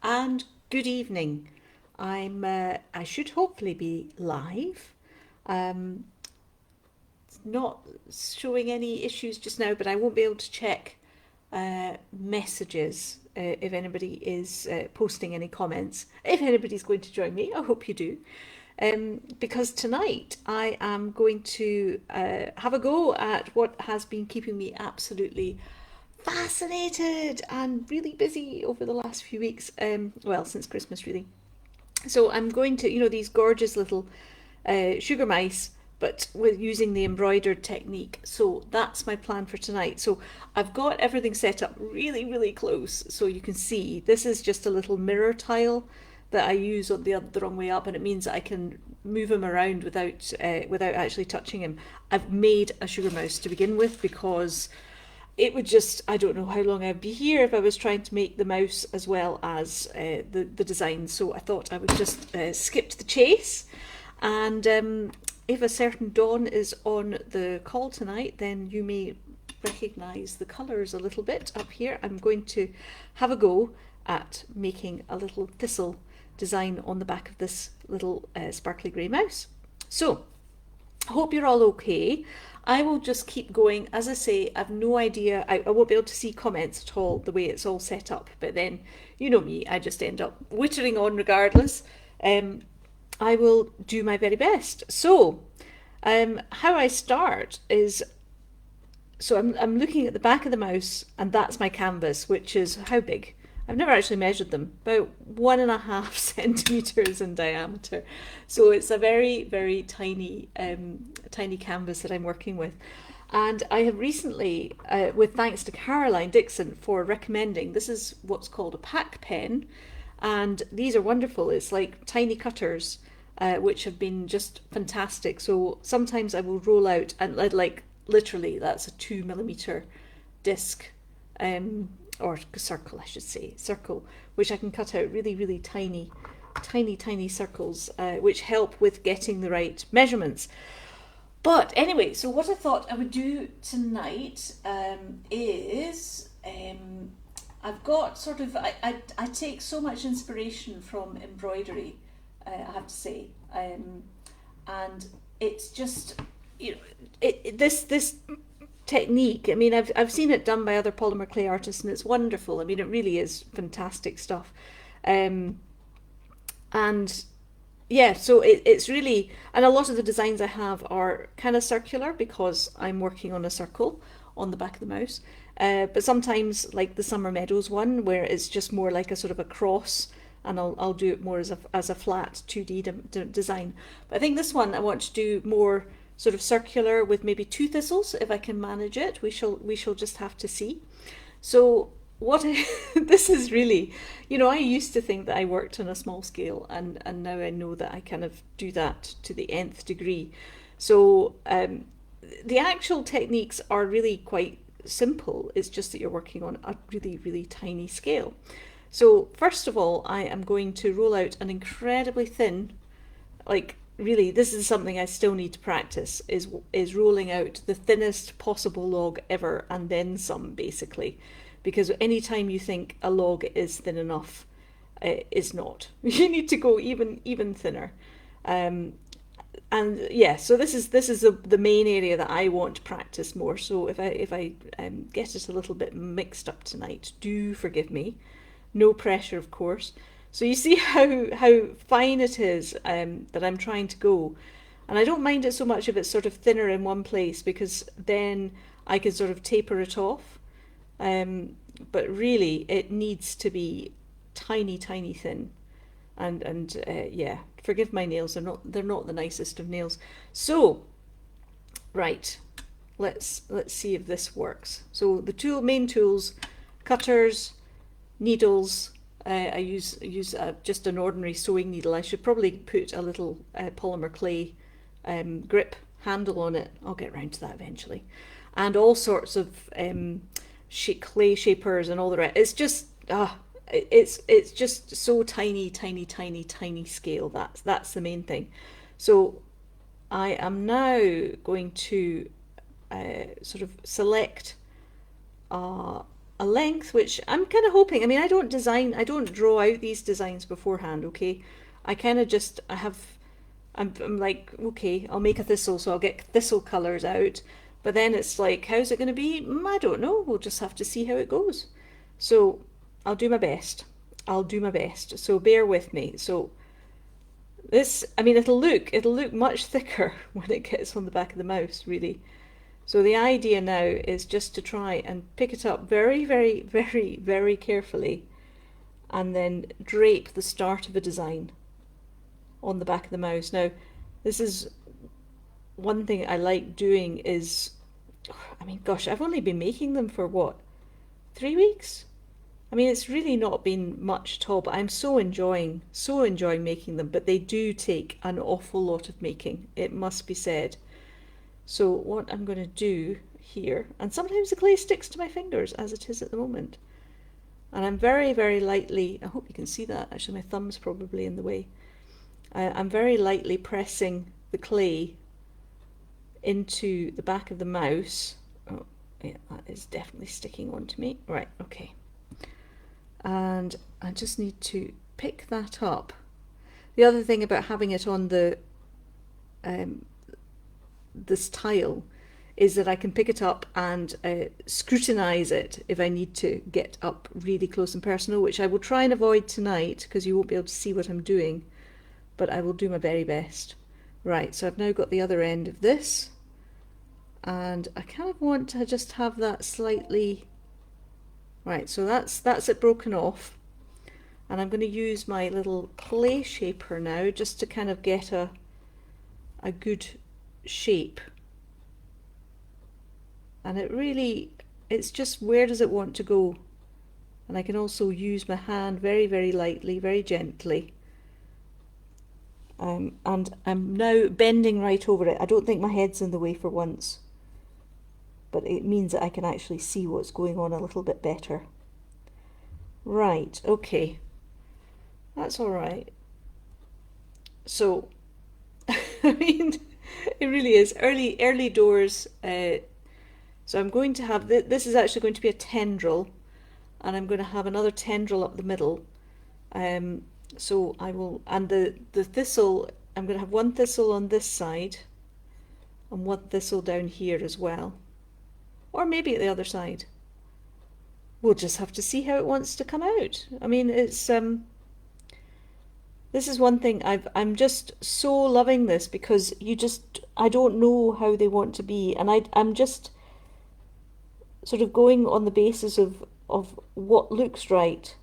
and good evening. I should hopefully be live. Um, it's not showing any issues just now, but I won't be able to check messages if anybody is posting any comments. If anybody's going to join me, I hope you do. Because tonight I am going to have a go at what has been keeping me absolutely fascinated and really busy over the last few weeks. Well, since Christmas, really. So I'm going to, these gorgeous little sugar mice, but with using the embroidered technique. So that's my plan for tonight. So I've got everything set up really, really close. So you can see this is just a little mirror tile that I use on the wrong way up, and it means that I can move him around without actually touching him. I've made a sugar mouse to begin with because it would just, I don't know how long I'd be here if I was trying to make the mouse as well as the design. So I thought I would just skip to the chase. And if a certain Dawn is on the call tonight, then you may recognise the colours a little bit up here. I'm going to have a go at making a little thistle design on the back of this little sparkly grey mouse. So I hope you're all okay. I will just keep going. As I say, I've no idea. I won't be able to see comments at all the way it's all set up. But then, you know me, I just end up wittering on regardless. I will do my very best. So, how I start is, so I'm looking at the back of the mouse, and that's my canvas, which is how big? I've never actually measured them, about 1.5 centimeters in diameter. So it's a very, very tiny, tiny canvas that I'm working with. And I have recently, with thanks to Caroline Dixon for recommending, this is what's called a pack pen. And these are wonderful. It's like tiny cutters, which have been just fantastic. So sometimes I will roll out and like literally that's a 2 millimeter disc. Or circle, I should say, circle, which I can cut out really, really tiny, tiny, tiny circles, which help with getting the right measurements. But anyway, so what I thought I would do tonight is I've got sort of, I take so much inspiration from embroidery, I have to say, and it's just, this technique. I mean, I've seen it done by other polymer clay artists, and it's wonderful. I mean, it really is fantastic stuff. And yeah, so it's really, and a lot of the designs I have are kind of circular because I'm working on a circle on the back of the mouse. But sometimes, like the Summer Meadows one, where it's just more like a sort of a cross, and I'll do it more as a flat 2D design. But I think this one I want to do more sort of circular with maybe 2 thistles if I can manage it. We shall just have to see. So this is really, I used to think that I worked on a small scale, and now I know that I kind of do that to the nth degree. So the actual techniques are really quite simple. It's just that you're working on a really, really tiny scale. So first of all, I am going to roll out an incredibly thin, like really, this is something I still need to practice, is rolling out the thinnest possible log ever and then some, basically. Because anytime you think a log is thin enough, it's not. You need to go even thinner. And yeah, so this is the main area that I want to practice more. So if I get it a little bit mixed up tonight, do forgive me. No pressure, of course. So you see how fine it is that I'm trying to go. And I don't mind it so much if it's sort of thinner in one place, because then I can sort of taper it off. But really, it needs to be tiny, tiny thin. And yeah, forgive my nails. They're not the nicest of nails. So, right, let's see if this works. So the main tools, cutters, needles. I use just an ordinary sewing needle. I should probably put a little polymer clay grip handle on it. I'll get round to that eventually. And all sorts of clay shapers and all the rest. It's just it's just so tiny, tiny, tiny, tiny scale. That's the main thing. So I am now going to sort of select a length, which I'm kind of hoping, I mean, I don't draw out these designs beforehand, okay? I kind of just, I'm like, okay, I'll make a thistle, so I'll get thistle colours out. But then it's like, how's it going to be? I don't know. We'll just have to see how it goes. So I'll do my best. I'll do my best. So bear with me. So this, I mean, it'll look much thicker when it gets on the back of the mouse, really. So the idea now is just to try and pick it up very, very, very, very carefully and then drape the start of a design on the back of the mouse. Now, this is one thing I like doing is, I mean, gosh, I've only been making them for what, 3 weeks? I mean, it's really not been much at all, but I'm so enjoying making them, but they do take an awful lot of making, it must be said. So what I'm going to do here, and sometimes the clay sticks to my fingers as it is at the moment, and I'm very, very lightly, I hope you can see that, actually my thumb's probably in the way. I'm very lightly pressing the clay into the back of the mouse. Oh, yeah, that is definitely sticking onto me. Right, okay. And I just need to pick that up. The other thing about having it on the this tile is that I can pick it up and scrutinise it if I need to get up really close and personal, which I will try and avoid tonight because you won't be able to see what I'm doing, but I will do my very best. Right, so I've now got the other end of this, and I kind of want to just have that slightly, right, so that's it broken off, and I'm going to use my little clay shaper now just to kind of get a good shape. And it really, it's just where does it want to go, and I can also use my hand very, very lightly, very gently. And I'm now bending right over it. I don't think my head's in the way for once, but it means that I can actually see what's going on a little bit better. Right, okay, that's all right. So, I mean, it really is early doors. So I'm going to have, this is actually going to be a tendril, and I'm going to have another tendril up the middle. So I will, and the thistle, I'm going to have one thistle on this side and one thistle down here as well, or maybe at the other side. We'll just have to see how it wants to come out. I mean, it's this is one thing I'm just so loving this, because I don't know how they want to be, and I'm just sort of going on the basis of what looks right.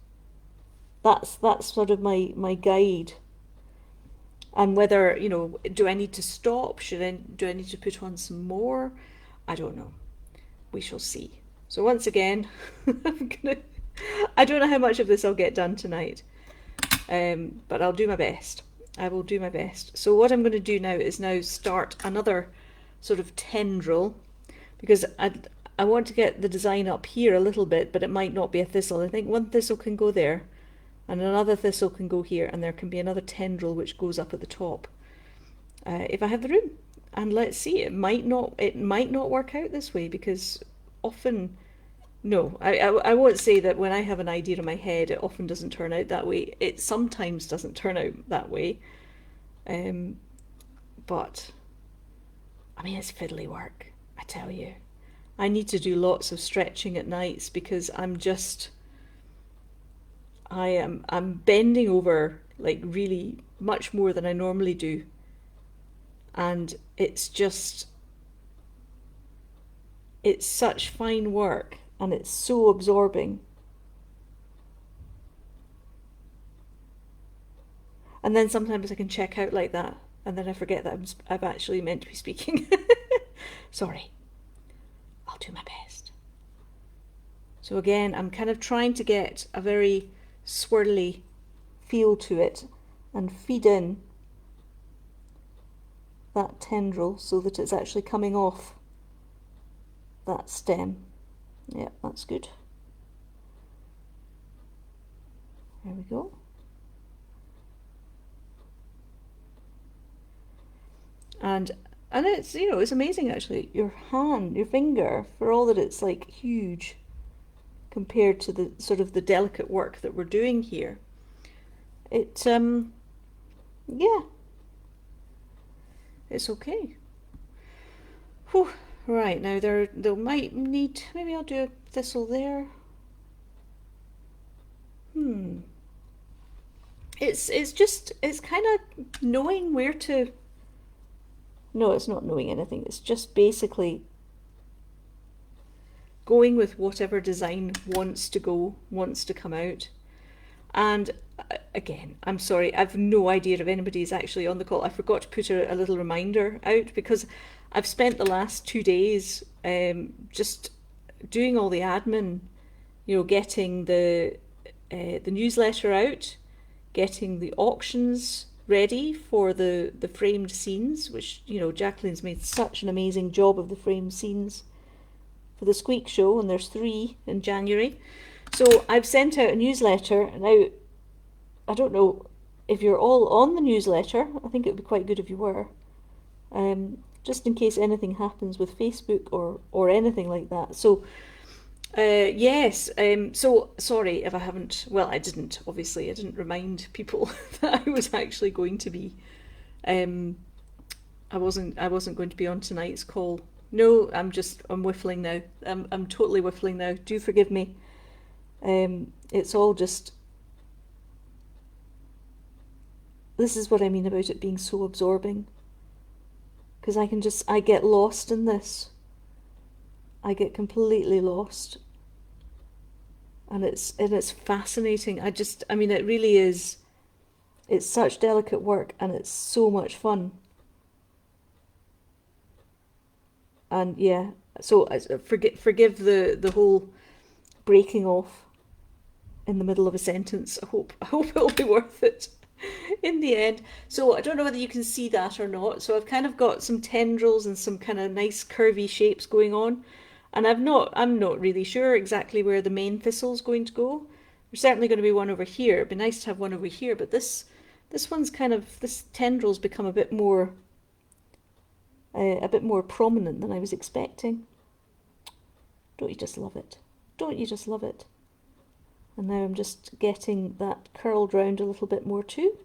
That's sort of my guide. And whether, you know, do I need to stop? Do I need to put on some more? I don't know. We shall see. So once again, I don't know how much of this I'll get done tonight, but I'll do my best. I will do my best. So what I'm going to do now is start another sort of tendril, because I want to get the design up here a little bit, but it might not be a thistle. I think one thistle can go there, and another thistle can go here, and there can be another tendril which goes up at the top, if I have the room. And let's see, it might not work out this way, because often, no, I won't say that when I have an idea in my head it often doesn't turn out that way. It sometimes doesn't turn out that way, but I mean, it's fiddly work, I tell you. I need to do lots of stretching at nights, because I'm bending over like really much more than I normally do, and it's such fine work, and it's so absorbing. And then sometimes I can check out like that, and then I forget that I've actually meant to be speaking. Sorry. I'll do my best. So again, I'm kind of trying to get a very swirly feel to it and feed in that tendril so that it's actually coming off that stem. Yeah, that's good. There we go. And it's, it's amazing actually. Your finger, for all that it's like huge, compared to the sort of the delicate work that we're doing here. It, yeah, it's okay. Whew. Right, now there might need, maybe I'll do a thistle there. It's kind of knowing where to, no, it's not knowing anything. It's just basically going with whatever design wants to come out. And again, I'm sorry, I've no idea if anybody's actually on the call. I forgot to put a little reminder out because I've spent the last 2 days just doing all the admin, getting the newsletter out, getting the auctions ready for the framed scenes, which, Jacqueline's made such an amazing job of the framed scenes for the Squeak Show, and there's 3 in January. So I've sent out a newsletter. Now, I don't know if you're all on the newsletter. I think it would be quite good if you were, just in case anything happens with Facebook or anything like that. So yes, so sorry if I haven't, well, I didn't remind people that I was actually going to be, I wasn't going to be on tonight's call. No, I'm whiffling now. I'm totally whiffling now. Do forgive me. It's all just, this is what I mean about it being so absorbing. Because I get lost in this. I get completely lost. And it's fascinating. It really is, it's such delicate work and it's so much fun. And yeah, so forgive the whole breaking off in the middle of a sentence. I hope it'll be worth it in the end. So I don't know whether you can see that or not. So I've kind of got some tendrils and some kind of nice curvy shapes going on. And I'm not really sure exactly where the main thistle's going to go. There's certainly going to be one over here. It'd be nice to have one over here, but this one's kind of, this tendril's become a bit more prominent than I was expecting. Don't you just love it? Don't you just love it? And now I'm just getting that curled round a little bit more too.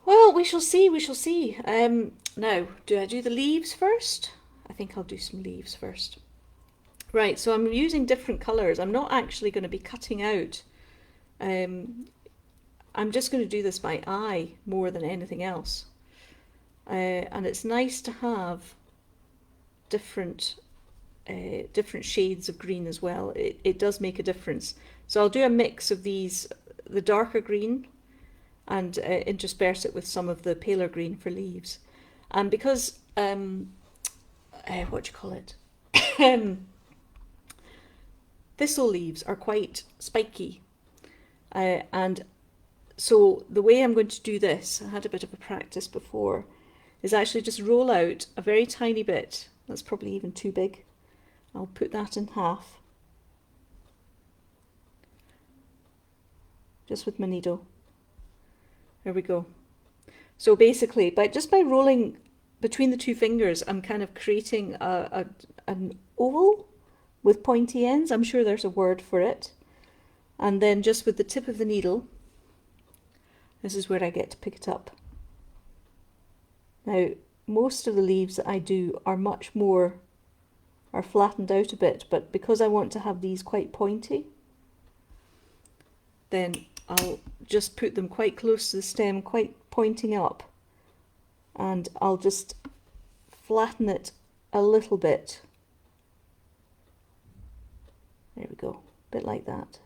Well, we shall see, we shall see. Now, do I do the leaves first? I think I'll do some leaves first. Right, so I'm using different colours. I'm not actually going to be cutting out. I'm just going to do this by eye more than anything else. And it's nice to have different shades of green as well. It does make a difference. So I'll do a mix of these, the darker green, and intersperse it with some of the paler green for leaves. And because, what do you call it? Thistle leaves are quite spiky. And so the way I'm going to do this, I had a bit of a practice before, is actually just roll out a very tiny bit. That's probably even too big. I'll put that in half. Just with my needle. There we go. So basically, just by rolling between the 2 fingers, I'm kind of creating an oval with pointy ends. I'm sure there's a word for it. And then just with the tip of the needle, this is where I get to pick it up. Now, most of the leaves that I do are flattened out a bit, but because I want to have these quite pointy, then I'll just put them quite close to the stem, quite pointing up, and I'll just flatten it a little bit. There we go, a bit like that.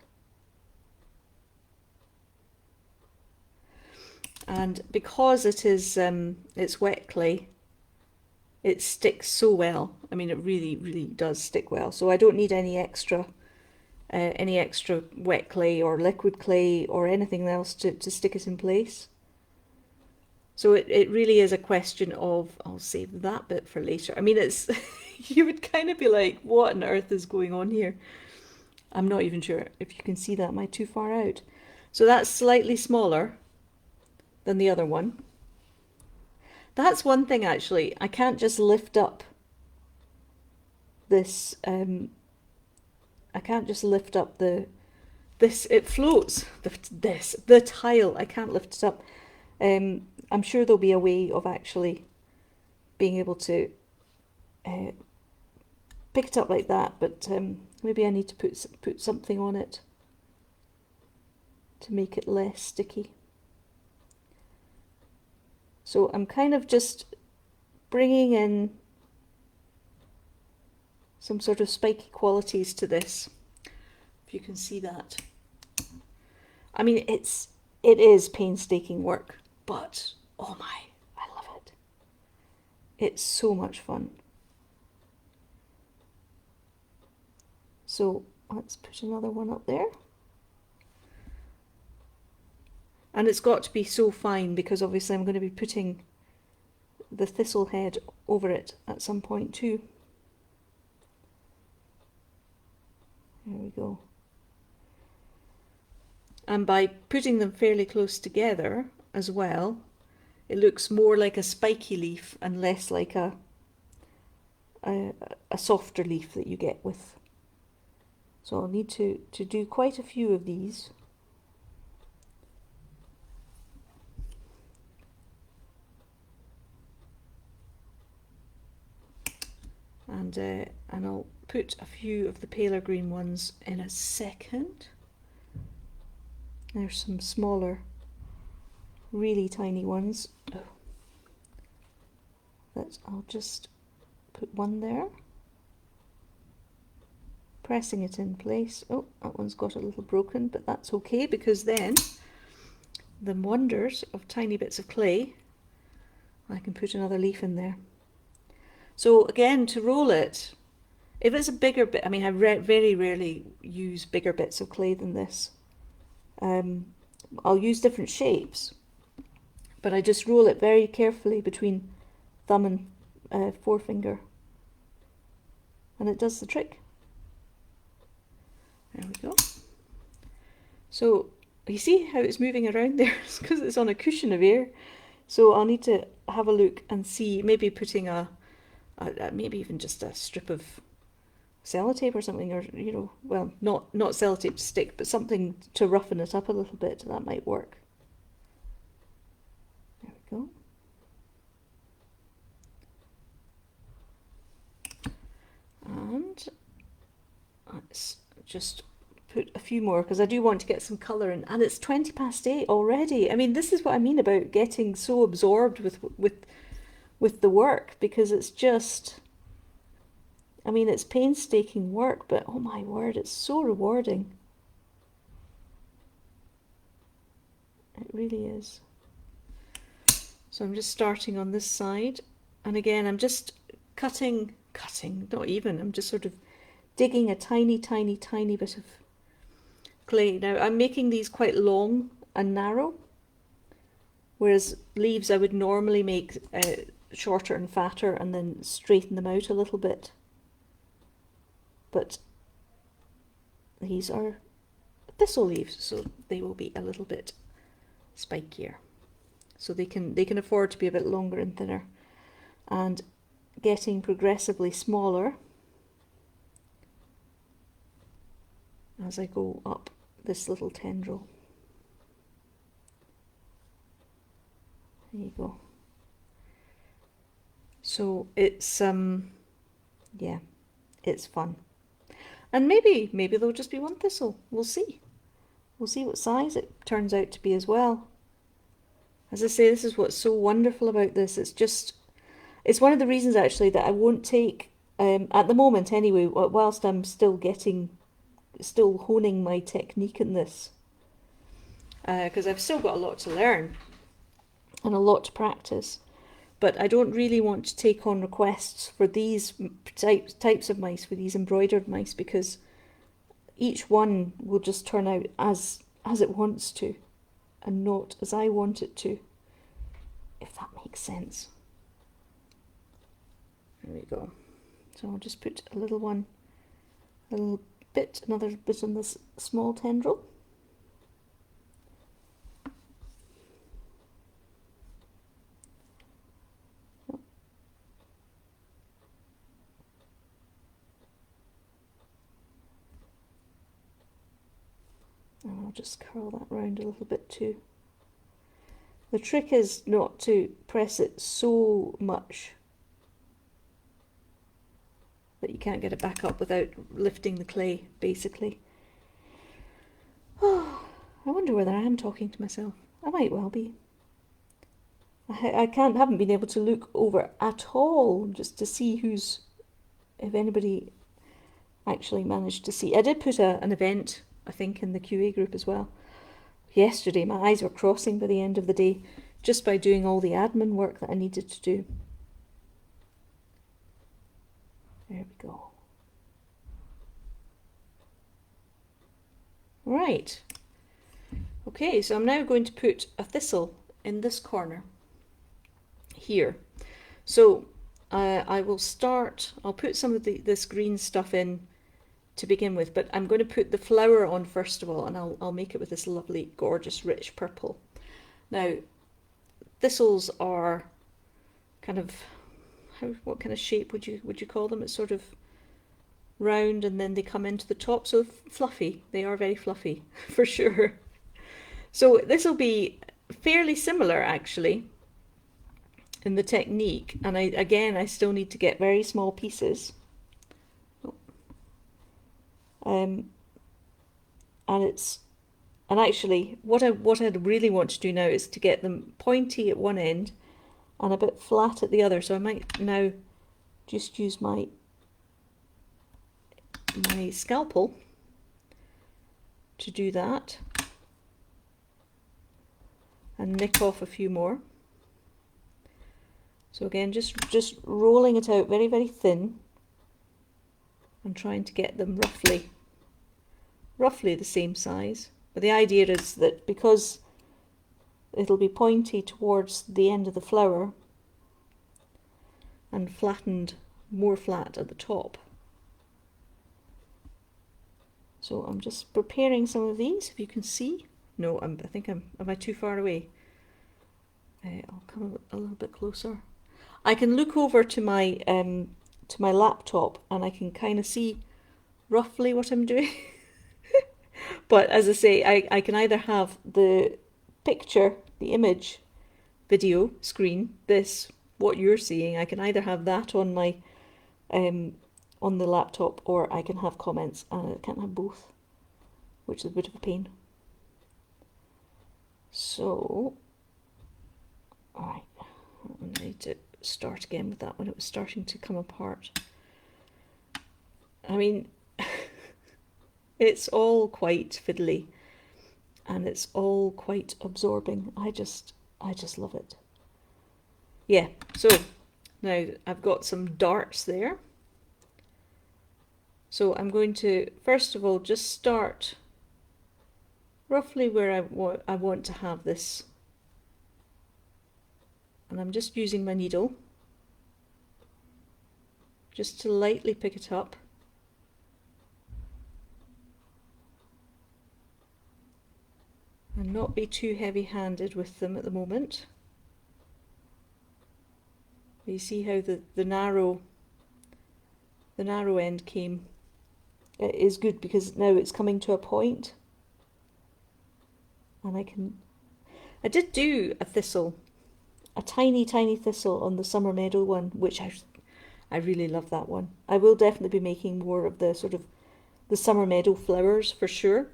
And because it is it's wet clay, it sticks so well. I mean, it really, really does stick well. So I don't need any extra wet clay or liquid clay or anything else to stick it in place. So it really is a question of, I'll save that bit for later. I mean, it's, you would kind of be like, what on earth is going on here? I'm not even sure if you can see that. Am I too far out? So that's slightly smaller than the other one. That's one thing actually, I can't just lift up this I can't just lift up this, it floats, the tile, I can't lift it up. I'm sure there'll be a way of actually being able to pick it up like that, but maybe I need to put something on it to make it less sticky. So I'm kind of just bringing in some sort of spiky qualities to this, if you can see that. I mean, it is painstaking work, but oh my, I love it. It's so much fun. So let's put another one up there. And it's got to be so fine because obviously I'm going to be putting the thistle head over it at some point too. There we go. And by putting them fairly close together as well, it looks more like a spiky leaf and less like a softer leaf that you get with. So I'll need to do quite a few of these. And I'll put a few of the paler green ones in a second. There's some smaller, really tiny ones. Oh. I'll just put one there. Pressing it in place. Oh, that one's got a little broken, but that's okay because then the wonders of tiny bits of clay, I can put another leaf in there. So again, to roll it, if it's a bigger bit, I mean, I very rarely use bigger bits of clay than this. I'll use different shapes, but I just roll it very carefully between thumb and forefinger, and it does the trick. There we go. So you see how it's moving around there? It's because it's on a cushion of air. So I'll need to have a look and see, maybe putting maybe even just a strip of sellotape or something, or well, not sellotape to stick, but something to roughen it up a little bit. That might work. There we go. And let's just put a few more because I do want to get some colour in, and it's 8:20 already. I mean, this is what I mean about getting so absorbed with the work, because it's just, I mean, it's painstaking work, but oh my word, it's so rewarding. It really is. So I'm just starting on this side, and again I'm just cutting, not even, I'm just sort of digging a tiny bit of clay. Now I'm making these quite long and narrow, whereas leaves I would normally make shorter and fatter and then straighten them out a little bit. But these are thistle leaves, so they will be a little bit spikier. So they can afford to be a bit longer and thinner, and getting progressively smaller as I go up this little tendril. There you go. So it's yeah, it's fun. And maybe there'll just be one thistle. We'll see. We'll see what size it turns out to be as well. As I say, this is what's so wonderful about this. It's one of the reasons actually that I won't take, at the moment anyway, whilst I'm still honing my technique in this, because I've still got a lot to learn and a lot to practice. But I don't really want to take on requests for these types of mice, for these embroidered mice, because each one will just turn out as it wants to, and not as I want it to, if that makes sense. There we go. So I'll just put another bit on this small tendril. And I'll just curl that round a little bit too. The trick is not to press it so much that you can't get it back up without lifting the clay, basically. Oh, I wonder whether I am talking to myself. I might well be. I haven't been able to look over at all just to see if anybody actually managed to see. I did put an event, I think, in the QA group as well. Yesterday, my eyes were crossing by the end of the day just by doing all the admin work that I needed to do. There we go. Right. Okay, so I'm now going to put a thistle in this corner here. So I will start, I'll put some of this green stuff in to begin with, but I'm going to put the flower on first of all, and I'll make it with this lovely, gorgeous, rich purple. Now, thistles are kind of, what kind of shape would you call them? It's sort of round and then they come into the top, so fluffy. They are very fluffy, for sure. So this will be fairly similar actually in the technique, and I still need to get very small pieces. And actually what I really want to do now is to get them pointy at one end and a bit flat at the other. So I might now just use my scalpel to do that and nick off a few more. So again, just rolling it out very, very thin and trying to get them roughly the same size. But the idea is that because it'll be pointy towards the end of the flower and flattened, more flat at the top. So I'm just preparing some of these, if you can see. No, am I too far away? I'll come a little bit closer. I can look over to my laptop and I can kind of see roughly what I'm doing. But as I say, I can either have the picture, the image, video screen, what you're seeing, I can either have that on my on the laptop, or I can have comments, and I can't have both, which is a bit of a pain. So, alright, I need to start again with that when it was starting to come apart. I mean, it's all quite fiddly and it's all quite absorbing. I just love it. Yeah, so now I've got some darts there. So I'm going to first of all just start roughly where I want to have this. And I'm just using my needle just to lightly pick it up. And not be too heavy-handed with them at the moment. You see how the narrow end is good because now it's coming to a point. And I did do a thistle, a tiny thistle on the Summer Meadow one, which I really love that one. I will definitely be making more of the sort of the Summer Meadow flowers for sure.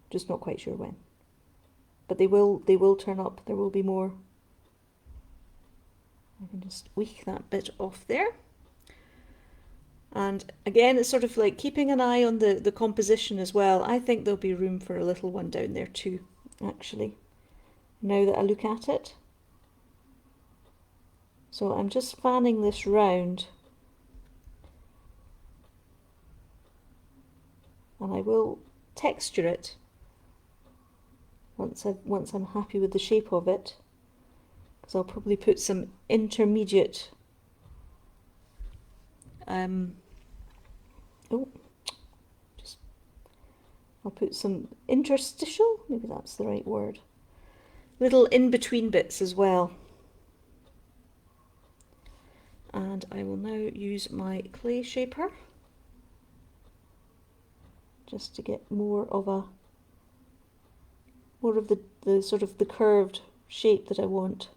Just not quite sure when. But they will turn up. There will be more. I can just tweak that bit off there. And again, it's sort of like keeping an eye on the composition as well. I think there'll be room for a little one down there too, actually, now that I look at it. So I'm just fanning this round. And I will texture it once I'm happy with the shape of it, because I'll probably put some intermediate I'll put some interstitial, maybe that's the right word, little in-between bits as well. And I will now use my clay shaper just to get more of the sort of the curved shape that I want.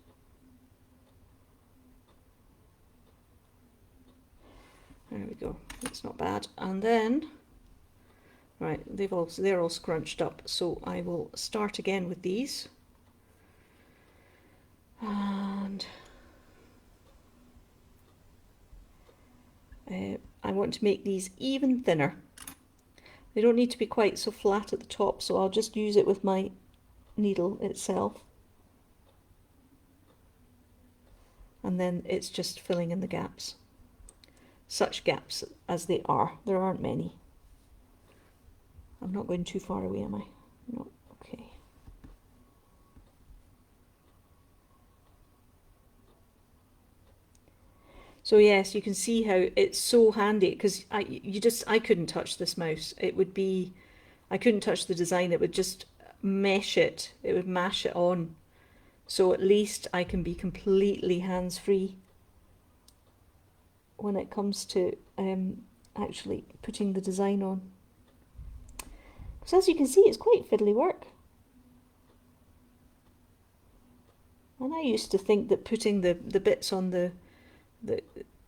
There we go. That's not bad. And then, right, they're all scrunched up. So I will start again with these, and I want to make these even thinner. They don't need to be quite so flat at the top, so I'll just use it with my needle itself. And then it's just filling in the gaps. Such gaps as they are. There aren't many. I'm not going too far away, am I? No, okay. So yes, you can see how it's so handy, because I couldn't touch this mouse. It would be, I couldn't touch the design. It would just mesh it. It would mash it on. So at least I can be completely hands-free when it comes to actually putting the design on. Because as you can see, it's quite fiddly work. And I used to think that putting the bits on the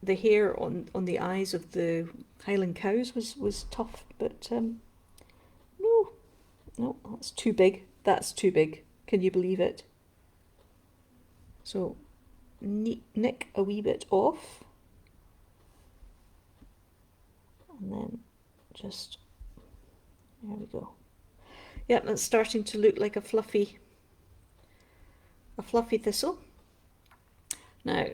hair on the eyes of the Highland cows was tough, but no, that's too big. That's too big. Can you believe it? So nick a wee bit off, and then just, there we go. Yep, that's starting to look like a fluffy thistle. Now,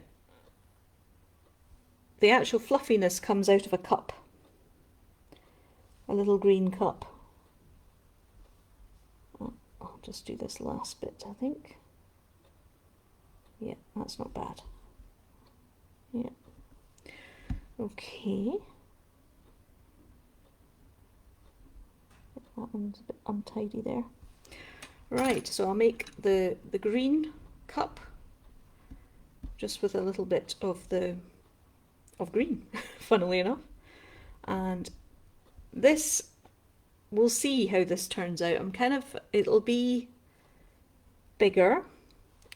the actual fluffiness comes out of a cup, a little green cup. I'll just do this last bit, I think. Yeah, that's not bad. Yeah. Okay. That one's a bit untidy there. Right, so I'll make the green cup just with a little bit of green, funnily enough. And this, we'll see how this turns out. It'll be bigger,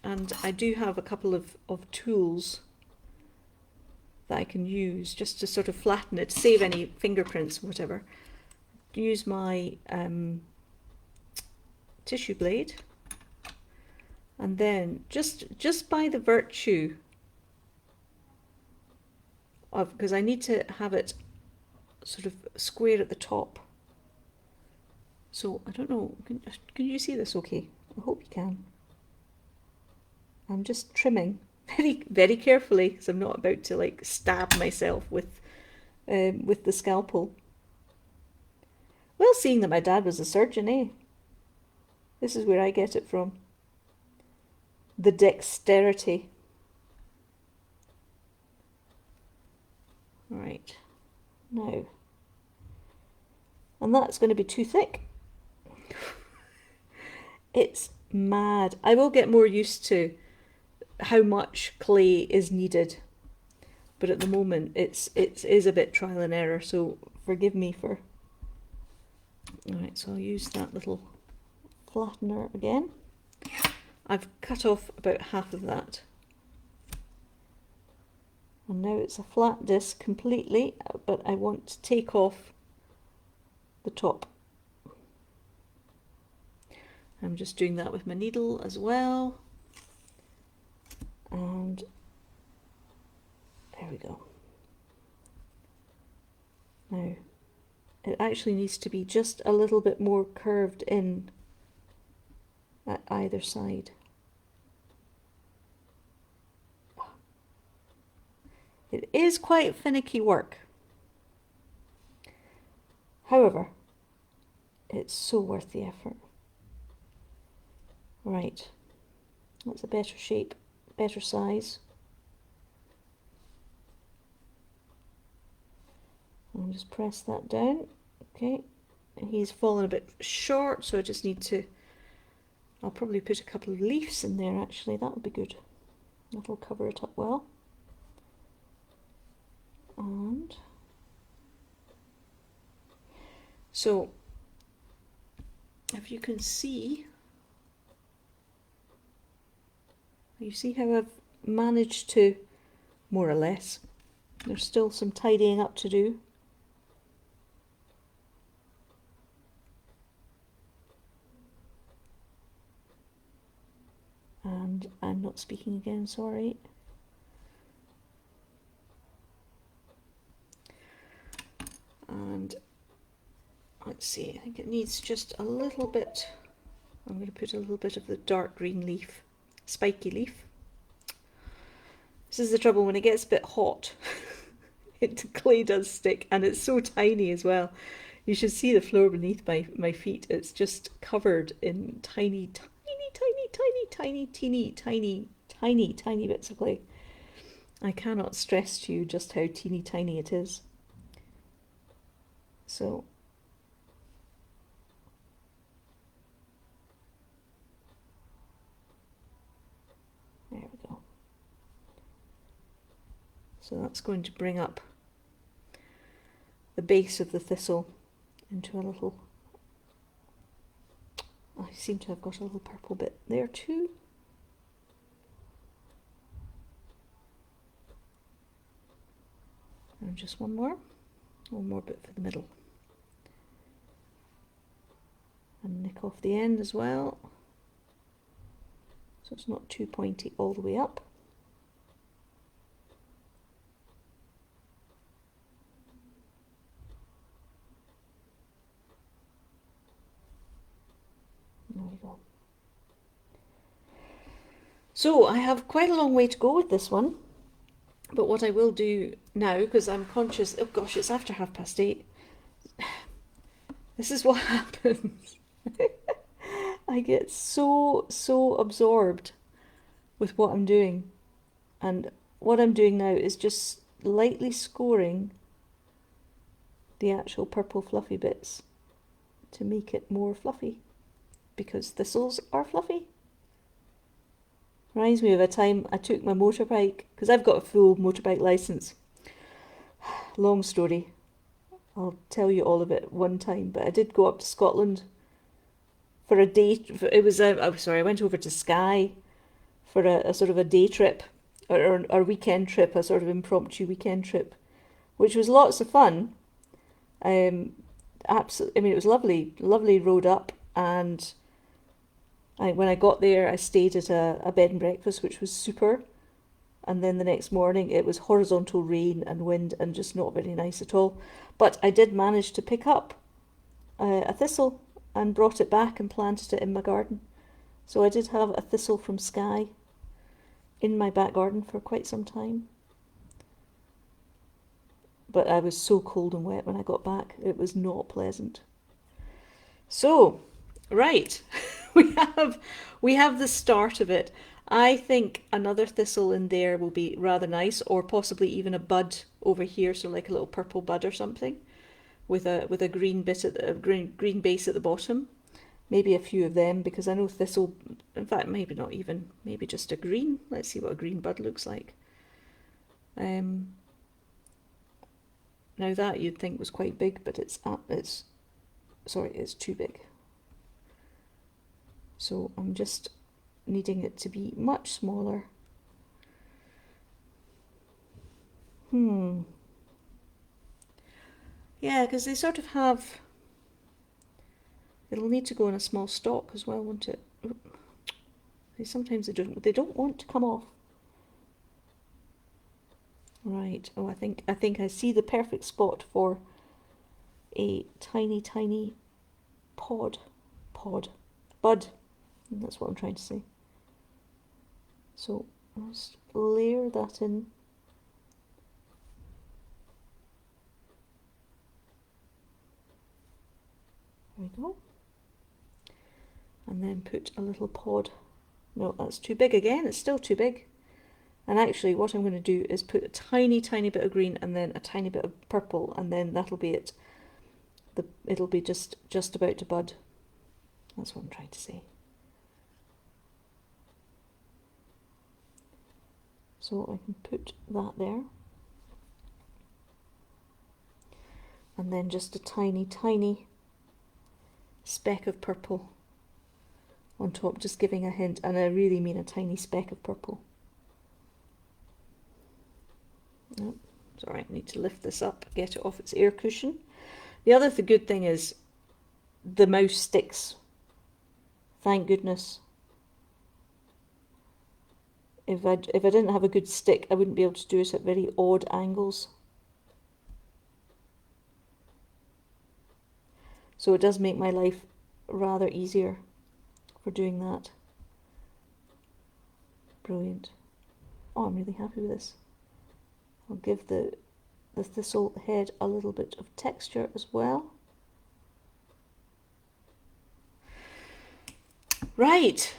and I do have a couple of tools that I can use just to sort of flatten it, save any fingerprints or whatever. Use my tissue blade, and then just by the virtue of, because I need to have it sort of square at the top. So I don't know, can you see this okay? I hope you can. I'm just trimming very, very carefully, because I'm not about to like stab myself with the scalpel. Well, seeing that my dad was a surgeon, eh? This is where I get it from. The dexterity. Right, now, and that's going to be too thick. It's mad. I will get more used to how much clay is needed, but at the moment it is a bit trial and error, so forgive me for. Alright, so I'll use that little flattener again. I've cut off about half of that. And now it's a flat disc completely, but I want to take off the top. I'm just doing that with my needle as well. And there we go. Now, it actually needs to be just a little bit more curved in at either side. It is quite finicky work. However, it's so worth the effort. Right, that's a better shape, better size. I'll just press that down. Okay, he's fallen a bit short, so I just need to, I'll probably put a couple of leaves in there actually, that would be good. That'll cover it up well. And so if you can see, you see how I've managed to, more or less, there's still some tidying up to do. And I'm not speaking again, sorry. And let's see, I think it needs just a little bit. I'm going to put a little bit of the dark green leaf, spiky leaf. This is the trouble when it gets a bit hot. The clay does stick, and it's so tiny as well. You should see the floor beneath my feet. It's just covered in tiny, tiny bits of clay. I cannot stress to you just how teeny tiny it is. So there we go. So that's going to bring up the base of the thistle into a little, I seem to have got a little purple bit there too. And just one more bit for the middle. And nick off the end as well, so it's not too pointy all the way up. There we go. So I have quite a long way to go with this one, but what I will do now, because I'm conscious, oh gosh, it's after 8:30. This is what happens. I get so absorbed with what I'm doing, and what I'm doing now is just lightly scoring the actual purple fluffy bits to make it more fluffy, because thistles are fluffy. Reminds me of a time I took my motorbike, because I've got a full motorbike license. Long story. I'll tell you all of it one time, but I did go up to Scotland for a day. It was I went over to Skye for a sort of a day trip, or a weekend trip, a sort of impromptu weekend trip, which was lots of fun. Absolutely, I mean, it was lovely road up, and when I got there, I stayed at a bed and breakfast, which was super. And then the next morning, it was horizontal rain and wind and just not very nice at all. But I did manage to pick up a thistle and brought it back and planted it in my garden. So I did have a thistle from Skye in my back garden for quite some time. But I was so cold and wet when I got back. It was not pleasant. So, right, we have the start of it. I think another thistle in there will be rather nice, or possibly even a bud over here, so like a little purple bud or something, with a green bit at the green base at the bottom. Maybe a few of them, because I know thistle. In fact, maybe not even. Maybe just a green. Let's see what a green bud looks like. Now that you'd think was quite big, but it's too big. So I'm just needing it to be much smaller. Yeah, because they sort of have, it'll need to go in a small stalk as well, won't it? Sometimes they don't want to come off. Right, oh, I think I see the perfect spot for a tiny bud. That's what I'm trying to say. So I'll just layer that in. There we go. And then put a little pod. No, that's too big again. It's still too big. And actually what I'm going to do is put a tiny bit of green and then a tiny bit of purple, and then that'll be it. It'll be just about to bud. That's what I'm trying to say. So I can put that there. And then just a tiny speck of purple on top, just giving a hint, and I really mean a tiny speck of purple. Oh, sorry, I need to lift this up, get it off its air cushion. The other good thing is the mouse sticks. Thank goodness. If I didn't have a good stick, I wouldn't be able to do it at very odd angles. So it does make my life rather easier for doing that. Brilliant. Oh, I'm really happy with this. I'll give the thistle head a little bit of texture as well. Right,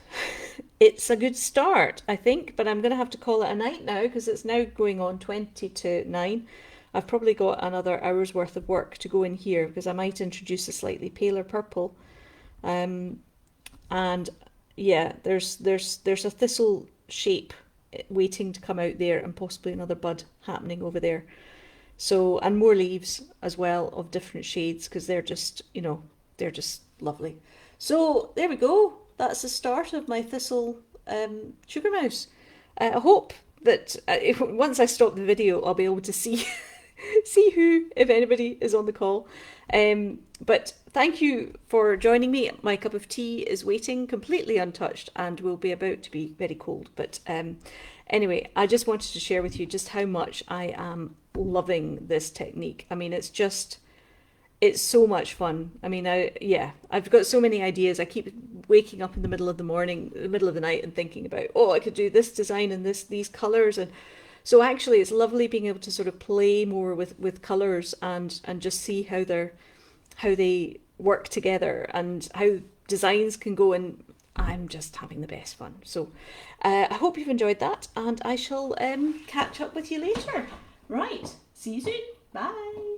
it's a good start, I think, but I'm going to have to call it a night now because it's now going on 20 to 9. I've probably got another hour's worth of work to go in here because I might introduce a slightly paler purple. And yeah, there's a thistle shape waiting to come out there and possibly another bud happening over there. So, and more leaves as well of different shades because they're just, you know, they're just lovely. So there we go. That's the start of my thistle Sugarmouse. I hope that once I stop the video, I'll be able to see see who, if anybody, is on the call. But thank you for joining me. My cup of tea is waiting, completely untouched, and will be about to be very cold. But anyway, I just wanted to share with you just how much I am loving this technique. I mean, it's so much fun. I mean, I've got so many ideas. I keep waking up in the middle of the morning, the middle of the night, and thinking about, oh, I could do this design and these colors. And so actually it's lovely being able to sort of play more with colors and just see how they work together and how designs can go. And I'm just having the best fun. So I hope you've enjoyed that, and I shall catch up with you later. Right, see you soon. Bye.